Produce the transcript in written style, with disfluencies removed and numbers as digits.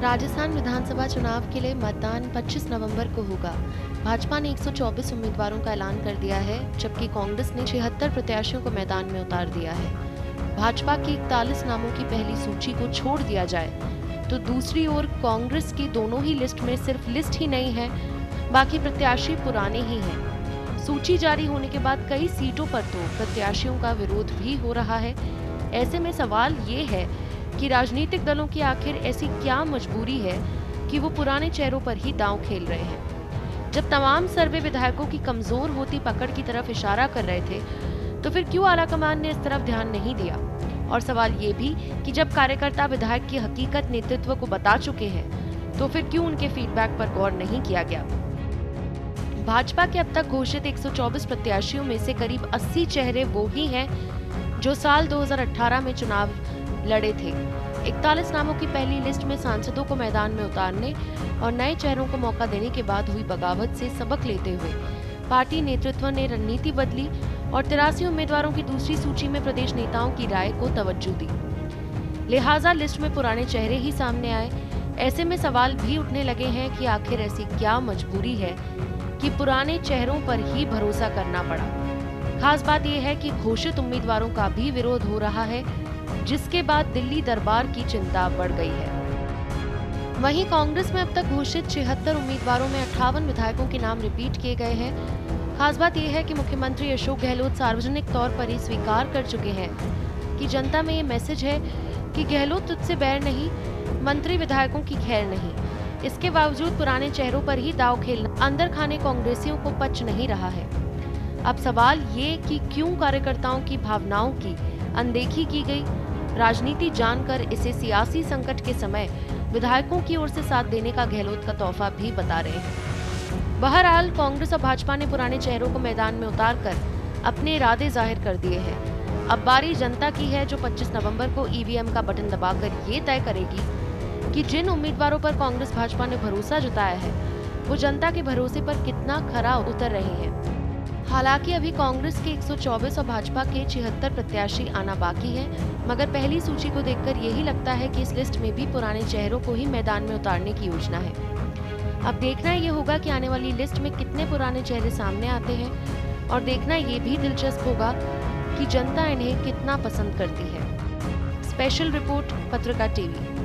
राजस्थान विधानसभा चुनाव के लिए मतदान 25 नवंबर को होगा। भाजपा ने 124 उम्मीदवारों का ऐलान कर दिया है, जबकि कांग्रेस ने 76 प्रत्याशियों को मैदान में उतार दिया है। भाजपा की 41 नामों की पहली सूची को छोड़ दिया जाए तो दूसरी ओर कांग्रेस की दोनों ही लिस्ट में सिर्फ लिस्ट ही नहीं है, बाकी प्रत्याशी पुराने ही हैं। सूची जारी होने के बाद कई सीटों पर तो प्रत्याशियों का विरोध भी हो रहा है। ऐसे में सवाल ये है कि राजनीतिक दलों की आखिर ऐसी क्या मजबूरी है कि वो पुराने चेहरों पर ही दांव खेल रहे हैं। जब तमाम सर्वे विधायकों की कमजोर होती पकड़ की तरफ इशारा कर रहे थे, तो फिर क्यों आलाकमान ने इस तरफ ध्यान नहीं दिया। और सवाल ये भी कि जब कार्यकर्ता विधायक की हकीकत नेतृत्व को बता चुके हैं, तो फिर क्यों उनके फीडबैक पर गौर नहीं किया गया। भाजपा के अब तक घोषित 124 प्रत्याशियों में से करीब 80 चेहरे वो ही हैं जो साल 2018 में चुनाव लड़े थे। 41 नामों की पहली लिस्ट में सांसदों को मैदान में उतारने और नए चेहरों को मौका देने के बाद हुई बगावत से सबक लेते हुए पार्टी नेतृत्व ने रणनीति बदली और 83 उम्मीदवारों की दूसरी सूची में प्रदेश नेताओं की राय को तवज्जो दी। लिहाजा लिस्ट में पुराने चेहरे ही सामने आए। ऐसे में सवाल भी उठने लगे हैं कि आखिर ऐसी क्या मजबूरी है कि पुराने चेहरों पर ही भरोसा करना पड़ा। खास बात यह है कि घोषित उम्मीदवारों का भी विरोध हो रहा है, जिसके बाद दिल्ली दरबार की चिंता बढ़ गई है। वहीं कांग्रेस में अब तक घोषित 76 उम्मीदवारों में 58 विधायकों के नाम रिपीट किए गए हैं। खास बात यह है कि मुख्यमंत्री अशोक गहलोत सार्वजनिक तौर पर ही स्वीकार कर चुके हैं कि जनता में ये मैसेज है कि गहलोत तुझसे बैर नहीं, मंत्री विधायकों की खैर नहीं। इसके बावजूद पुराने चेहरों पर ही दांव खेलना अंदर खाने कांग्रेसियों को पच नहीं रहा है। अब सवाल ये कि क्यों कार्यकर्ताओं की भावनाओं की अनदेखी की गई। राजनीति जानकर इसे सियासी संकट के समय विधायकों की ओर से साथ देने का गहलोत का तोहफा भी बता रहे हैं। बहरहाल कांग्रेस और भाजपा ने पुराने चेहरों को मैदान में उतारकर अपने इरादे जाहिर कर दिए हैं। अब बारी जनता की है, जो 25 नवंबर को ईवीएम का बटन दबाकर ये तय करेगी कि जिन उम्मीदवारों पर कांग्रेस भाजपा ने भरोसा जताया है, वो जनता के भरोसे पर कितना खरा उतर रहे हैं। हालांकि अभी कांग्रेस के 124 और भाजपा के 76 प्रत्याशी आना बाकी है, मगर पहली सूची को देखकर यही लगता है कि इस लिस्ट में भी पुराने चेहरों को ही मैदान में उतारने की योजना है। अब देखना ये होगा कि आने वाली लिस्ट में कितने पुराने चेहरे सामने आते हैं, और देखना ये भी दिलचस्प होगा कि जनता इन्हें कितना पसंद करती है। स्पेशल रिपोर्ट, पत्रकार टीवी।